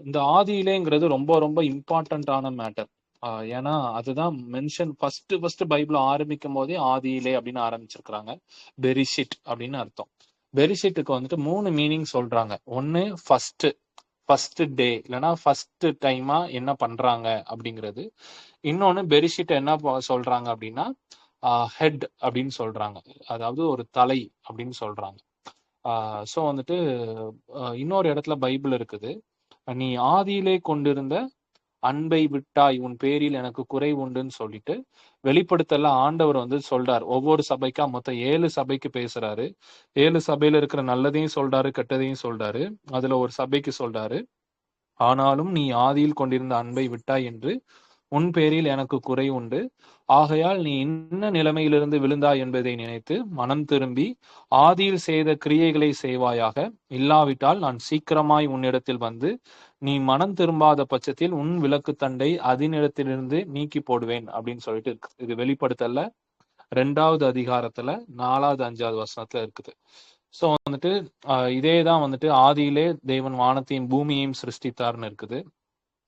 இந்த ஆதியிலேங்கிறது ரொம்ப ரொம்ப இம்பார்ட்டன்டான மேட்டர். ஏன்னா அதுதான் மென்ஷன் ஃபர்ஸ்ட் பைபிள் ஆரம்பிக்கும் போதே ஆதியிலே அப்படின்னு ஆரம்பிச்சிருக்கிறாங்க. பெரிஷிட் அப்படின்னு அர்த்தம். பெரிஷிட்டுக்கு வந்துட்டு 3 மீனிங் சொல்றாங்க. ஒன்னு ஃபர்ஸ்ட் டே, இல்லைன்னா ஃபர்ஸ்ட் டைமா என்ன பண்றாங்க அப்படிங்கிறது. இன்னொன்னு பெரிஷிட் என்ன சொல்றாங்க அப்படின்னா ஹெட் அப்படின்னு சொல்றாங்க, அதாவது ஒரு தலை அப்படின்னு சொல்றாங்க. ஸோ வந்துட்டு இன்னொரு இடத்துல பைபிள் இருக்குது, நீ ஆதியிலே கொண்டிருந்த அன்பை விட்டாய், உன் பேரில் எனக்கு குறை உண்டுன்னு சொல்லிட்டு வெளிப்படுத்தல ஆண்டவர் வந்து சொல்றாரு. ஒவ்வொரு சபைக்கா மொத்தம் 7 சபைக்கு பேசுறாரு. 7 சபையில இருக்கிற நல்லதையும் சொல்றாரு, கெட்டதையும் சொல்றாரு. அதுல ஒரு சபைக்கு சொல்றாரு, ஆனாலும் நீ ஆதியில் கொண்டிருந்த அன்பை விட்டாய் என்று உன் பேரில் எனக்கு குறை உண்டு. ஆகையால் நீ இன்ன நிலைமையிலிருந்து விழுந்தாய் என்பதை நினைத்து மனம் திரும்பி ஆதியில் செய்த கிரியைகளை செய்வாயாக. இல்லாவிட்டால் நான் சீக்கிரமாய் உன்னிடத்தில் வந்து நீ மனம் திரும்பாத பட்சத்தில் உன் விளக்கு தண்டை அதனிடத்திலிருந்து நீக்கி போடுவேன் அப்படின்னு சொல்லிட்டு இருக்கு. இது வெளிப்படுத்தல 2வது அதிகாரத்துல 4வது 5வது வசனத்துல இருக்குது. ஸோ வந்துட்டு இதேதான் வந்துட்டு ஆதியிலே தேவன் வானத்தையும் பூமியையும் சிருஷ்டித்தார்னு இருக்குது.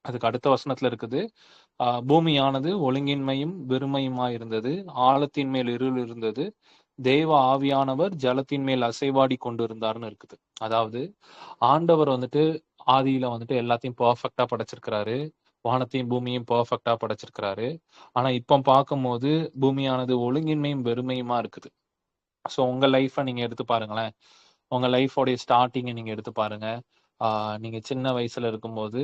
அதுக்கு அடுத்த வசனத்துல இருக்குது, பூமியானது ஒழுங்கின்மையும் வெறுமையுமா இருந்தது, ஆழத்தின் மேல் இருள் இருந்தது, தேவ ஆவியானவர் ஜலத்தின் மேல் அசைவாடி கொண்டு இருந்தார்னு இருக்குது. அதாவது ஆண்டவர் வந்துட்டு ஆதியில வந்துட்டு எல்லாத்தையும் பெர்ஃபெக்டா படைச்சிருக்கிறாரு, வானத்தையும் பூமியையும் பெர்ஃபெக்டா படைச்சிருக்கிறாரு. ஆனா இப்ப பார்க்கும்போது பூமியானது ஒழுங்கின்மையும் வெறுமையுமா இருக்குது. ஸோ உங்க லைஃப நீங்க எடுத்து பாருங்களேன். உங்க லைஃபோடைய ஸ்டார்டிங்கை நீங்க எடுத்து பாருங்க. நீங்க சின்ன வயசுல இருக்கும்போது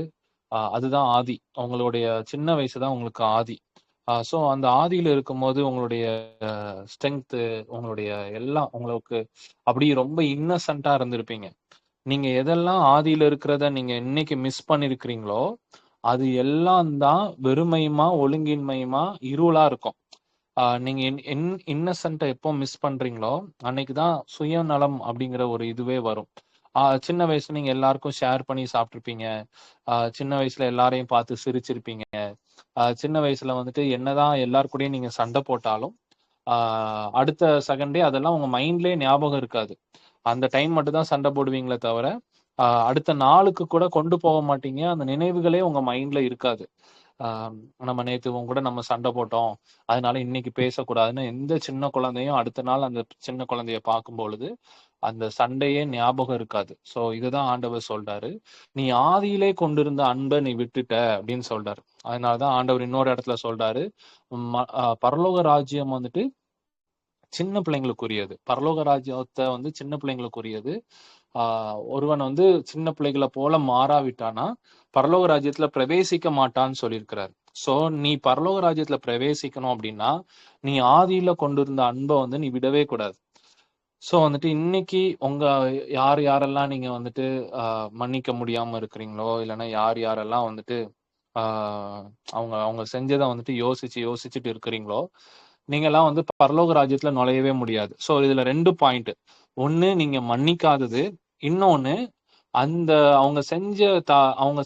அதுதான் ஆதி. உங்களுடைய சின்ன வயசு தான் உங்களுக்கு ஆதி. ஸோ அந்த ஆதியில இருக்கும்போது உங்களுடைய ஸ்ட்ரென்த்து, உங்களுடைய எல்லாம் உங்களுக்கு அப்படி ரொம்ப இன்னசென்ட்டா இருந்திருப்பீங்க. நீங்க எதெல்லாம் ஆதியில இருக்கிறத நீங்க இன்னைக்கு மிஸ் பண்ணிருக்கிறீங்களோ, அது எல்லாம் தான் வெறுமையுமா, ஒழுங்கின்மையுமா, இருளா இருக்கும். நீங்க இன்னசென்ட்டை எப்போ மிஸ் பண்றீங்களோ, அன்னைக்கு தான் சுயநலம் அப்படிங்கிற ஒரு இதுவே வரும். சின்ன வயசுல நீங்க எல்லாருக்கும் ஷேர் பண்ணி சாப்பிட்டுருப்பீங்க. சின்ன வயசுல எல்லாரையும் பார்த்து சிரிச்சிருப்பீங்க. சின்ன வயசுல வந்துட்டு என்னதான் எல்லார் கூடயும் நீங்க சண்டை போட்டாலும், அடுத்த செகண்டே அதெல்லாம் உங்க மைண்ட்லயே ஞாபகம் இருக்காது. அந்த டைம் மட்டும் தான் சண்டை போடுவீங்களே தவிர, அடுத்த நாளுக்கு கூட கொண்டு போக மாட்டீங்க. அந்த நினைவுகளே உங்க மைண்ட்ல இருக்காது. நம்ம நேத்து உன் கூட நம்ம சண்டை போட்டோம், அதனால இன்னைக்கு பேசக்கூடாதுன்னு எந்த சின்ன குழந்தையும் அடுத்த நாள் அந்த சின்ன குழந்தைய பார்க்கும் பொழுது அந்த சண்டையே ஞாபகம் இருக்காது. சோ இதுதான் ஆண்டவர் சொல்றாரு, நீ ஆதியிலே கொண்டிருந்த அன்பை நீ விட்டுட்ட அப்படின்னு சொல்றாரு. அதனாலதான் ஆண்டவர் இன்னொரு இடத்துல சொல்றாரு, பரலோக ராஜ்யம் வந்துட்டு சின்ன பிள்ளைங்களுக்குரியது. பரலோக ராஜ்யத்தை வந்து சின்ன பிள்ளைங்களுக்குரியது. ஒருவன் வந்து சின்ன பிள்ளைகளை போல மாறாவிட்டானா பரலோக ராஜ்யத்துல பிரவேசிக்க மாட்டான்னு சொல்லியிருக்கிறார். சோ நீ பரலோக ராஜ்யத்துல பிரவேசிக்கணும் அப்படின்னா நீ ஆதியில கொண்டிருந்த அன்பை வந்து நீ விடவே கூடாது. சோ வந்துட்டு இன்னைக்கு உங்க யாரெல்லாம் நீங்க வந்துட்டு மன்னிக்க முடியாம இருக்கிறீங்களோ, இல்லைன்னா யாரெல்லாம் வந்துட்டு அவங்க அவங்க செஞ்சதை வந்துட்டு யோசிச்சுட்டு இருக்கிறீங்களோ, நீங்க எல்லாம் வந்து பரலோக ராஜ்யத்துல நுழையவே முடியாது. சோ இதுல 2 பாயிண்ட். ஒண்ணு நீங்க மன்னிக்காதது, இன்னொன்னு அந்த அவங்க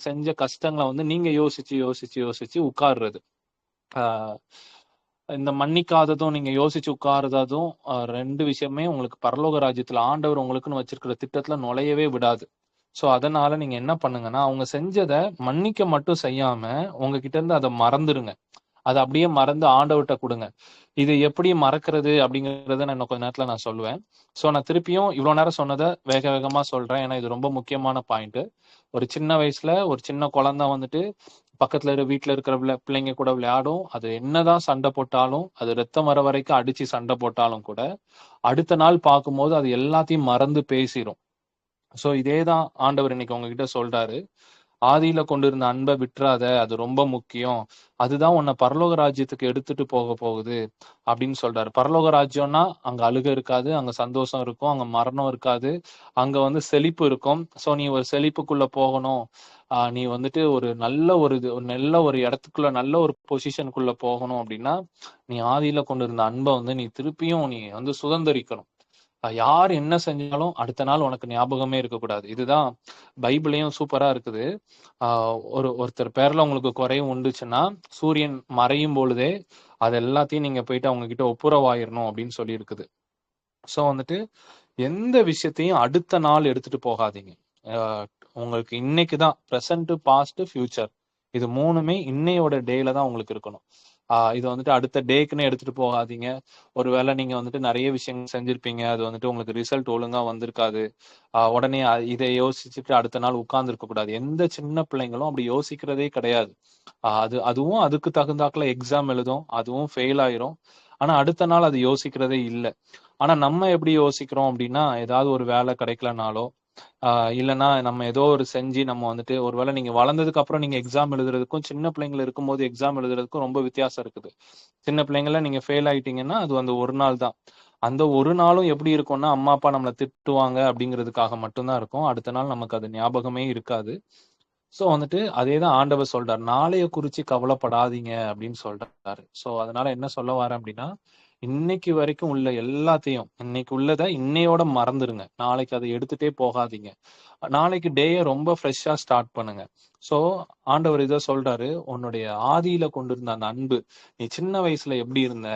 செஞ்ச கஷ்டங்களை வந்து நீங்க யோசிச்சு உட்கார்றது. இந்த மன்னிக்காததும் நீங்க யோசிச்சு உட்கார்றதும் 2 விஷயமே உங்களுக்கு பரலோக ராஜ்யத்துல ஆண்டவர் உங்களுக்குன்னு வச்சிருக்கிற திட்டத்துல நுழையவே விடாது. சோ அதனால நீங்க என்ன பண்ணுங்கன்னா, அவங்க செஞ்சதை மன்னிக்க மட்டும் செய்யாம உங்ககிட்ட இருந்து அதை மறந்துருங்க. அதை அப்படியே மறந்து ஆண்டவர்கிட்ட கொடுங்க. இது எப்படி மறக்கிறது அப்படிங்கறத நான் இன்னும் கொஞ்ச நேரத்துல நான் சொல்லுவேன். சோ நான் திருப்பியும் இவ்வளவு நேரம் சொன்னதை வேக வேகமா சொல்றேன், ஏன்னா இது ரொம்ப முக்கியமான பாயிண்ட். ஒரு சின்ன வயசுல ஒரு சின்ன குழந்தை வந்துட்டு பக்கத்துல வீட்டுல இருக்கிற பிள்ளைங்க கூட விளையாடும். அது என்னதான் சண்டை போட்டாலும், அது ரத்தம் வர வரைக்கும் அடிச்சு சண்டை போட்டாலும் கூட அடுத்த நாள் பார்க்கும்போது அது எல்லாத்தையும் மறந்து பேசிரும். சோ இதேதான் ஆண்டவர் இன்னைக்கு உங்ககிட்ட சொல்றாரு, ஆதியில கொண்டிருந்த அன்பை விட்டுறாத, அது ரொம்ப முக்கியம். அதுதான் உன்னை பரலோக ராஜ்யத்துக்கு எடுத்துட்டு போக போகுது அப்படின்னு சொல்றாரு. பரலோக ராஜ்யம்னா அங்க அழுகை இருக்காது, அங்க சந்தோஷம் இருக்கும், அங்க மரணம் இருக்காது, அங்க வந்து செழிப்பு இருக்கும். சோ நீ ஒரு செழிப்புக்குள்ள போகணும், நீ வந்துட்டு ஒரு நல்ல ஒரு இடத்துக்குள்ள நல்ல ஒரு பொசிஷனுக்குள்ள போகணும் அப்படின்னா நீ ஆதியில கொண்டிருந்த அன்பை வந்து நீ திருப்பியும் நீ வந்து சுதந்திரிக்கணும். யார் என்ன செஞ்சாலும் அடுத்த நாள் உனக்கு ஞாபகமே இருக்கக்கூடாது. இதுதான் பைபிளையும் சூப்பரா இருக்குது. ஒருத்தர் பேர்ல உங்களுக்கு குறையும் உண்டுச்சுன்னா சூரியன் மறையும் பொழுதே அது எல்லாத்தையும் நீங்க போயிட்டு அவங்க கிட்ட ஒப்புரவாயிரணும் அப்படின்னு சொல்லி இருக்குது. சோ வந்துட்டு எந்த விஷயத்தையும் அடுத்த நாள் எடுத்துட்டு போகாதீங்க. உங்களுக்கு இன்னைக்கு தான் ப்ரெசன்ட், பாஸ்ட், ஃபியூச்சர். இது 3மே இன்னையோட டேல தான் உங்களுக்கு இருக்கணும். இது வந்துட்டு அடுத்த டேக்குன்னு எடுத்துட்டு போகாதீங்க. ஒருவேளை நீங்க வந்துட்டு நிறைய விஷயங்கள் செஞ்சிருப்பீங்க. அது வந்துட்டு உங்களுக்கு ரிசல்ட் ஒழுங்கா வந்திருக்காது. உடனே இதை யோசிச்சுட்டு அடுத்த நாள் உட்கார்ந்து இருக்க கூடாது. எந்த சின்ன பிள்ளைங்களும் அப்படி யோசிக்கிறதே கிடையாது. அதுவும் அதுக்கு தகுந்தாக்குல எக்ஸாம் எழுதும். அதுவும் ஃபெயில் ஆயிரும். ஆனா அடுத்த நாள் அது யோசிக்கிறதே இல்ல. ஆனா நம்ம எப்படி யோசிக்கிறோம் அப்படின்னா, ஏதாவது ஒரு வேலை கிடைக்கலனாலோ, இல்லைன்னா நம்ம ஏதோ ஒரு செஞ்சு நம்ம வந்துட்டு ஒருவேளை நீங்க வளர்ந்ததுக்கு அப்புறம் நீங்க எக்ஸாம் எழுதுறதுக்கும் சின்ன பிள்ளைங்கள இருக்கும்போது எக்ஸாம் எழுதுறதுக்கும் ரொம்ப வித்தியாசம் இருக்குது. சின்ன பிள்ளைங்கள நீங்க ஃபெயில் ஆயிட்டீங்கன்னா அது அந்த ஒரு நாள் தான். அந்த ஒரு நாளும் எப்படி இருக்கும்னா, அம்மா அப்பா நம்மள திட்டுவாங்க அப்படிங்கிறதுக்காக மட்டும்தான் இருக்கும். அடுத்த நாள் நமக்கு அது ஞாபகமே இருக்காது. சோ வந்துட்டு அதேதான் ஆண்டவர் சொல்றார். நாளைய குறிச்சு கவலைப்படாதீங்க அப்படின்னு சொல்றாரு. சோ அதனால என்ன சொல்ல வரேன் அப்படின்னா, இன்னைக்கு வரைக்கும் உள்ள எல்லாத்தையும் இன்னைக்கு உள்ளத இன்னையோட மறந்துருங்க. நாளைக்கு அதை எடுத்துட்டே போகாதீங்க. நாளைக்கு டேய ரொம்ப ஃப்ரெஷ்ஷா ஸ்டார்ட் பண்ணுங்க. சோ ஆண்டவர் இத சொல்றாரு, உன்னுடைய ஆதியில கொண்டிருந்த அந்த அன்பு, நீ சின்ன வயசுல எப்படி இருந்த,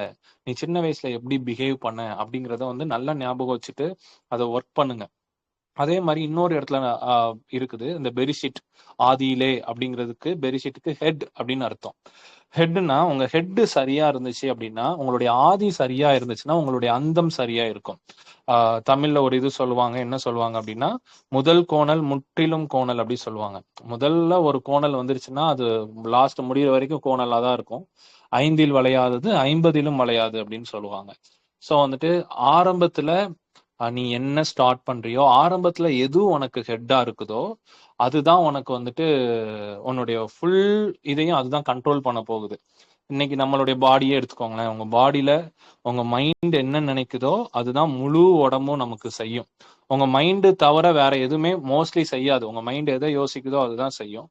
நீ சின்ன வயசுல எப்படி பிஹேவ் பண்ண அப்படிங்கிறத வந்து நல்லா ஞாபகம் வச்சுட்டு அதை ஒர்க் பண்ணுங்க. அதே மாதிரி இன்னொரு இடத்துல இருக்குது. இந்த பெரிஷிட் ஆதியிலே அப்படிங்கிறதுக்கு பெரிஷிட்டுக்கு ஹெட் அப்படின்னு அர்த்தம். ஹெட்னா உங்க ஹெட் சரியா இருந்துச்சு அப்படின்னா, உங்களுடைய ஆதி சரியா இருந்துச்சுன்னா உங்களுடைய அந்தம் சரியா இருக்கும். தமிழ்ல ஒரு இது சொல்லுவாங்க. என்ன சொல்லுவாங்க அப்படின்னா, முதல் கோணல் முற்றிலும் கோணல் அப்படி சொல்லுவாங்க. முதல்ல ஒரு கோணல் வந்துருச்சுன்னா அது லாஸ்ட் முடியிற வரைக்கும் கோணலா தான் இருக்கும். 5ல் வளையாதது 50லும் வளையாது அப்படின்னு சொல்லுவாங்க. சோ வந்துட்டு ஆரம்பத்துல நீ என்ன ஸ்டார்ட் பண்றியோ, ஆரம்பத்துல எது உனக்கு ஹெட்டா இருக்குதோ, அதுதான் உனக்கு வந்துட்டு உன்னுடைய ஃபுல் இதையும் அதுதான் கண்ட்ரோல் பண்ண போகுது. இன்னைக்கு நம்மளுடைய பாடியே எடுத்துக்கோங்களேன். உங்க பாடியில உங்க மைண்ட் என்ன நினைக்குதோ, அதுதான் முழு உடம்பும் நமக்கு செய்யும். உங்க மைண்ட் தவிர வேற எதுவுமே மோஸ்ட்லி செய்யாது. உங்க மைண்ட் எதை யோசிக்குதோ அதுதான் செய்யும்.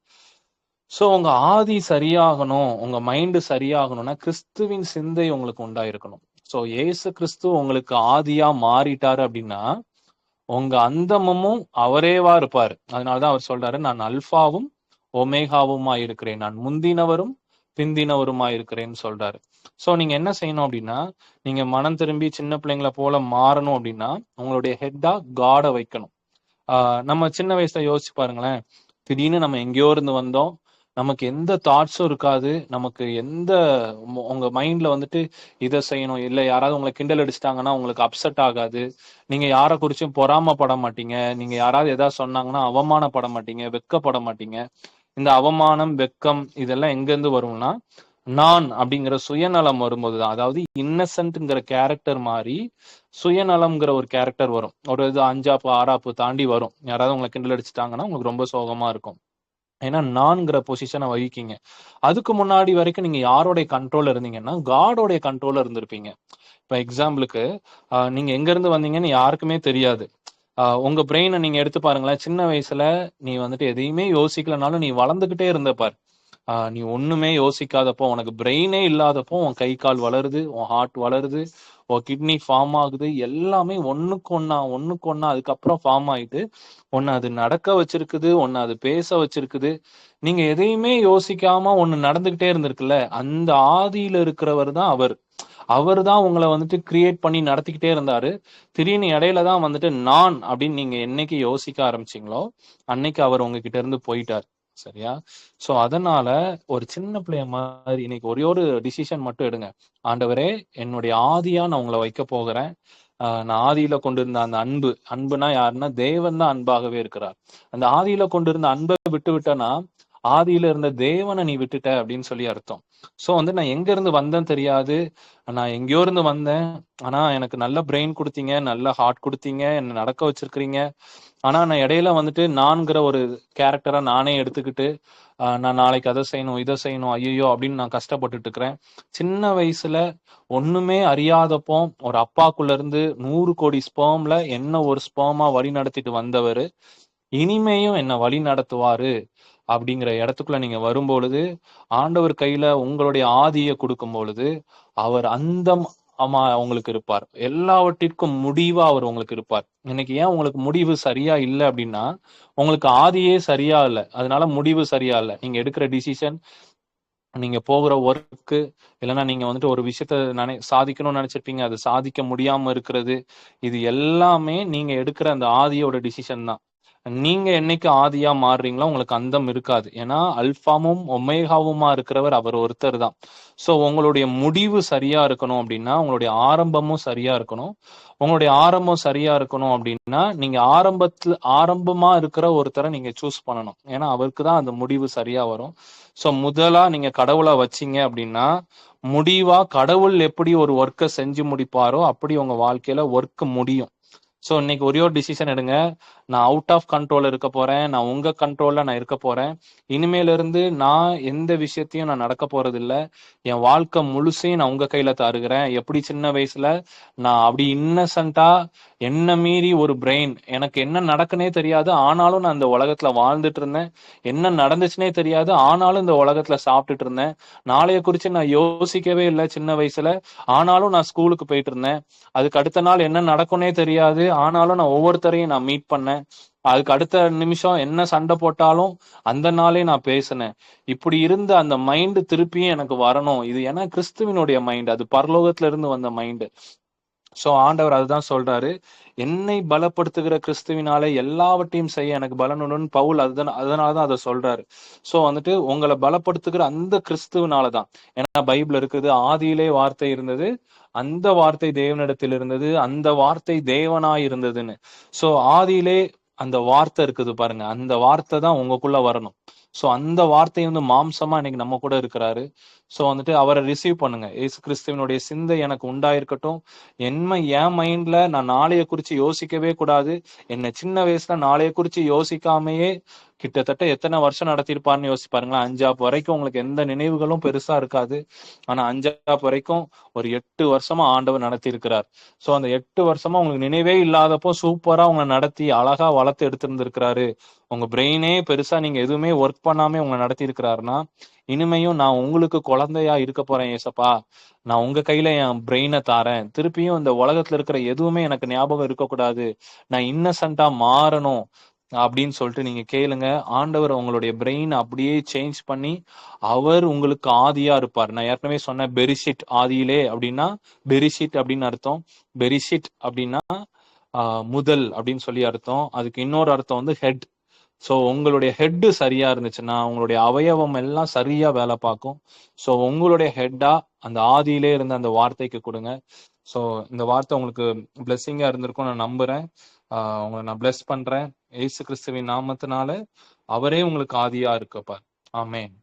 சோ உங்க ஆதி சரியாகணும், உங்க மைண்ட் சரியாகணும்னா கிறிஸ்துவின் சிந்தை உங்களுக்கு உண்டாயிருக்கணும். சோ இயேசு கிறிஸ்து உங்களுக்கு ஆதியா மாறிட்டாரு அப்படின்னா, உங்க அந்தமும் அவரேவா இருப்பாரு. அதனாலதான் அவர் சொல்றாரு, நான் அல்பாவும் ஒமேகாவுமா இருக்கிறேன். நான் முந்தினவரும் பிந்தினவருமா இருக்கிறேன்னு சொல்றாரு. சோ நீங்க என்ன செய்யணும் அப்படின்னா, நீங்க மனம் திரும்பி சின்ன பிள்ளைங்களை போல மாறணும் அப்படின்னா, உங்களுடைய ஹெட்டா காட வைக்கணும். நம்ம சின்ன வயசுல யோசிச்சு பாருங்களேன். திடீர்னு நம்ம எங்கேயோ இருந்து வந்தோம். நமக்கு எந்த தாட்ஸும் இருக்காது. நமக்கு எந்த உங்க மைண்ட்ல வந்துட்டு இத செய்யணும். இல்ல யாராவது உங்கள கிண்டல் அடிச்சுட்டாங்கன்னா உங்களுக்கு அப்செட் ஆகாது. நீங்க யார குறிச்சும் பொறாமப்பட மாட்டீங்க. நீங்க யாராவது ஏதாவது சொன்னாங்கன்னா அவமானப்பட மாட்டீங்க. வெட்கப்பட மாட்டீங்க. இந்த அவமானம், வெட்கம் இதெல்லாம் எங்கேருந்து வரும்னா, நான் அப்படிங்கிற சுயநலம் வரும்போதுதான். அதாவது இன்னசென்ட்ங்கிற கேரக்டர் மாறி சுயநலம்ங்கிற ஒரு கேரக்டர் வரும். ஒரு இது 5ஆப்பு, 6ஆப்பு தாண்டி வரும். யாராவது உங்களை கிண்டல் அடிச்சுட்டாங்கன்னா உங்களுக்கு ரொம்ப சோகமா இருக்கும். ஏன்னா நான்கிற பொசிஷனை வகிக்கீங்க. அதுக்கு முன்னாடி வரைக்கும் நீங்க யாரோடைய கண்ட்ரோல்ல இருந்தீங்கன்னா, காடோடைய கண்ட்ரோல்ல இருந்திருப்பீங்க. இப்ப எக்ஸாம்பிளுக்கு நீங்க எங்க இருந்து வந்தீங்கன்னு யாருக்குமே தெரியாது. உங்க பிரெயினை நீங்க எடுத்து பாருங்களேன். சின்ன வயசுல நீ வந்துட்டு எதையுமே யோசிக்கலனாலும் நீ வளர்ந்துகிட்டே இருந்த பாரு. நீ ஒண்ணுமே யோசிக்காதப்போ, உனக்கு பிரெயினே இல்லாதப்போ உன் கை கால் வளருது, உன் ஹார்ட் வளருது, உன் கிட்னி ஃபார்ம் ஆகுது. எல்லாமே ஒண்ணுக்கு ஒண்ணா அதுக்கப்புறம் ஃபார்ம் ஆயிட்டு ஒன்னு அது நடக்க வச்சிருக்குது, ஒன்னு அது பேச வச்சிருக்குது. நீங்க எதையுமே யோசிக்காம ஒண்ணு நடந்துகிட்டே இருந்திருக்குல்ல, அந்த ஆதியில இருக்கிறவர் தான் அவர். அவர் தான் உங்களை வந்துட்டு கிரியேட் பண்ணி நடத்திக்கிட்டே இருந்தாரு. திடீர்னு இடையில தான் வந்துட்டு நான் அப்படின்னு நீங்க என்னைக்கு யோசிக்க ஆரம்பிச்சீங்களோ, அன்னைக்கு அவர் உங்ககிட்ட இருந்து போயிட்டார். சரியா? சோ அதனால ஒரு சின்ன பிள்ளைய மாதிரி இன்னைக்கு ஒரே ஒரு டிசிஷன் மட்டும் எடுங்க. ஆண்டவரே, என்னுடைய ஆதியா நான் உங்களை வைக்க போகிறேன். நான் ஆதியில கொண்டிருந்த அந்த அன்புனா யாருன்னா தேவன் தான் அன்பாகவே இருக்கிறார். அந்த ஆதியில கொண்டிருந்த அன்பை விட்டு விட்டனா, ஆதியில இருந்த தேவனை நீ விட்டுட்ட அப்படின்னு சொல்லி அர்த்தம். சோ வந்து நான் எங்க இருந்து வந்தேன்னு தெரியாது. நான் எங்கேயோ இருந்து வந்தேன். ஆனா எனக்கு நல்ல பிரெயின் கொடுத்தீங்க, நல்ல ஹார்ட் கொடுத்தீங்க, என்ன நடக்க வச்சிருக்கிறீங்க. ஆனா நான் இடையில வந்துட்டு நான்கிற ஒரு கேரக்டரா நானே எடுத்துக்கிட்டு நான் நாளைக்கு அதை செய்யணும், இதை செய்யணும், ஐயோ அப்படின்னு நான் கஷ்டப்பட்டுட்டு இருக்கிறேன். சின்ன வயசுல ஒண்ணுமே அறியாதப்போ ஒரு அப்பாக்குள்ள இருந்து 100 கோடி ஸ்பெர்ம்ல என்ன ஒரு ஸ்பெர்மா வழி நடத்திட்டு வந்தவர் இனிமேயும் என்ன வழி நடத்துவாரு அப்படிங்கிற இடத்துக்குள்ள நீங்க வரும்பொழுது, ஆண்டவர் கையில உங்களுடைய ஆதியை கொடுக்கும் பொழுது, அவர் அந்தம் உங்களுக்கு இருப்பார். எல்லாவற்றிற்கும் முடிவா அவர் உங்களுக்கு இருப்பார். இன்னைக்கு ஏன் உங்களுக்கு முடிவு சரியா இல்ல அப்படின்னா, உங்களுக்கு ஆதியே சரியா இல்ல. அதனால முடிவு சரியா இல்ல. நீங்க எடுக்கிற டிசிஷன், நீங்க போகிற ஒர்க்கு, இல்லைன்னா நீங்க வந்துட்டு ஒரு விஷயத்த சாதிக்கணும்னு நினைச்சிருப்பீங்க. அது சாதிக்க முடியாம இருக்கிறது. இது எல்லாமே நீங்க எடுக்கிற அந்த ஆதியோட டிசிஷன் தான். நீங்க என்னைக்கு ஆதியா மாறுறீங்களோ உங்களுக்கு அந்தம் இருக்காது. ஏன்னா அல்பாவும் ஒமேகாவுமா இருக்கிறவர் அவர் ஒருத்தர் தான். சோ உங்களுடைய முடிவு சரியா இருக்கணும் அப்படின்னா உங்களுடைய ஆரம்பமும் சரியா இருக்கணும். உங்களுடைய ஆரம்பம் சரியா இருக்கணும் அப்படின்னா நீங்க ஆரம்பமா இருக்கிற ஒருத்தரை நீங்க சூஸ் பண்ணணும். ஏன்னா அவருக்கு தான் அந்த முடிவு சரியா வரும். சோ முதலா நீங்க கடவுளை வச்சீங்க அப்படின்னா முடிவா கடவுள் எப்படி ஒரு ஒர்க்கை செஞ்சு முடிப்பாரோ அப்படி உங்க வாழ்க்கையில ஒர்க் முடியும். சோ இன்னைக்கு ஒரே ஒரு டிசிஷன் எடுங்க. நான் அவுட் ஆஃப் கண்ட்ரோல் இருக்க போறேன். நான் உங்க கண்ட்ரோல்ல நான் இருக்க போறேன். இனிமேல இருந்து நான் எந்த விஷயத்தையும் நான் நடக்க போறது இல்ல. என் வாழ்க்கை முழுசையும் நான் உங்க கையில தருகிறேன். எப்படி சின்ன வயசுல நான் அப்படி இன்னசென்ட்டா என்ன மீறி ஒரு பிரெயின் எனக்கு என்ன நடக்குனே தெரியாது. ஆனாலும் நான் இந்த உலகத்துல வாழ்ந்துட்டு இருந்தேன். என்ன நடந்துச்சுனே தெரியாது. ஆனாலும் இந்த உலகத்துல சாப்பிட்டுட்டு இருந்தேன். நாளைய குறிச்சு நான் யோசிக்கவே இல்லை சின்ன வயசுல. ஆனாலும் நான் ஸ்கூலுக்கு போயிட்டு இருந்தேன். அதுக்கு அடுத்த நாள் என்ன நடக்கும்னே தெரியாது. ஆனாலும் நான் ஒவ்வொருத்தரையும் நான் மீட் பண்ணேன். அதுக்கு அடுத்த நிமிஷம் என்ன சண்டை போட்டாலும் அந்த நாளே நான் பேசினேன். இப்படி இருந்த அந்த மைண்ட் திருப்பியும் எனக்கு வரணும். இது ஏன்னா கிறிஸ்துவினுடைய மைண்ட், அது பரலோகத்துல இருந்து வந்த மைண்ட். சோ ஆண்டவர் அதுதான் சொல்றாரு. என்னை பலப்படுத்துகிற கிறிஸ்துவினாலே எல்லாவற்றையும் செய்ய எனக்கு பலனுடன் பவுல் அதனாலதான் அதை சொல்றாரு. சோ வந்துட்டு உங்களை பலப்படுத்துகிற அந்த கிறிஸ்துவனாலதான். ஏன்னா பைபிள் இருக்குது, ஆதியிலே வார்த்தை இருந்தது, அந்த வார்த்தை தேவனிடத்தில் இருந்தது, அந்த வார்த்தை தேவனாய் இருந்ததுன்னு. சோ ஆதியிலே அந்த வார்த்தை இருக்குது பாருங்க, அந்த வார்த்தை தான் உங்களுக்குள்ள வரணும். சோ அந்த வார்த்தை வந்து மாம்சமா இன்னைக்கு நம்ம கூட இருக்கிறாரு. சோ வந்துட்டு அவரை ரிசீவ் பண்ணுங்க. இயேசு கிறிஸ்துவனுடைய சிந்தை எனக்கு உண்டாயிருக்கட்டும். என் மைண்ட்ல நான் நாளைய குறிச்சு யோசிக்கவே கூடாது. என்ன சின்ன வயசுல நாளைய குறிச்சு யோசிக்காமையே கிட்டத்தட்ட எத்தனை வருஷம் நடத்திருப்பாருன்னு யோசிச்சு பாருங்களேன். 5ஆப் வரைக்கும் உங்களுக்கு எந்த நினைவுகளும் பெருசா இருக்காது. ஆனா 5ஆப் வரைக்கும் ஒரு 8 வருஷமா ஆண்டவர் நடத்தி இருக்கிறார். சோ அந்த 8 வருஷமா உங்களுக்கு நினைவே இல்லாதப்போ சூப்பரா உங்களை நடத்தி அழகா வளர்த்து எடுத்திருந்திருக்கிறாரு. உங்க பிரெயினே பெருசா நீங்க எதுவுமே ஒர்க் பண்ணாம உங்களை நடத்தி இருக்கிறாருன்னா இனிமையும் நான் உங்களுக்கு குழந்தையா இருக்க போறேன் ஏசப்பா. நான் உங்க கையில என் பிரெயினை தாரேன். திருப்பியும் இந்த உலகத்துல இருக்கிற எதுவுமே எனக்கு ஞாபகம் இருக்கக்கூடாது. நான் இன்னசென்ட்டா மாறணும் அப்படின்னு சொல்லிட்டு நீங்க கேளுங்க. ஆண்டவர் உங்களுடைய பிரெயின் அப்படியே சேஞ்ச் பண்ணி அவர் உங்களுக்கு ஆதியா இருப்பார். நான் ஏற்கனவே சொன்னேன் பெரிஷிட் ஆதியிலே அப்படின்னா பெரிஷிட் அப்படின்னு அர்த்தம். பெரிஷிட் அப்படின்னா முதல் அப்படின்னு சொல்லி அர்த்தம். அதுக்கு இன்னொரு அர்த்தம் வந்து ஹெட். சோ உங்களுடைய ஹெட் சரியா இருந்துச்சுன்னா உங்களுடைய அவயவம் எல்லாம் சரியா வேலை பார்க்கும். சோ உங்களுடைய ஹெட்டா அந்த ஆதியிலே இருந்த அந்த வார்த்தைக்கு கொடுங்க. சோ இந்த வார்த்தை உங்களுக்கு பிளெஸ்ஸிங்கா இருந்திருக்கும் நான் நம்புறேன். உங்களை நான் பிளெஸ் பண்றேன். இயேசு கிறிஸ்துவின் நாமத்தினால அவரே உங்களுக்கு ஆதியா இருக்கப்பா. ஆமென்.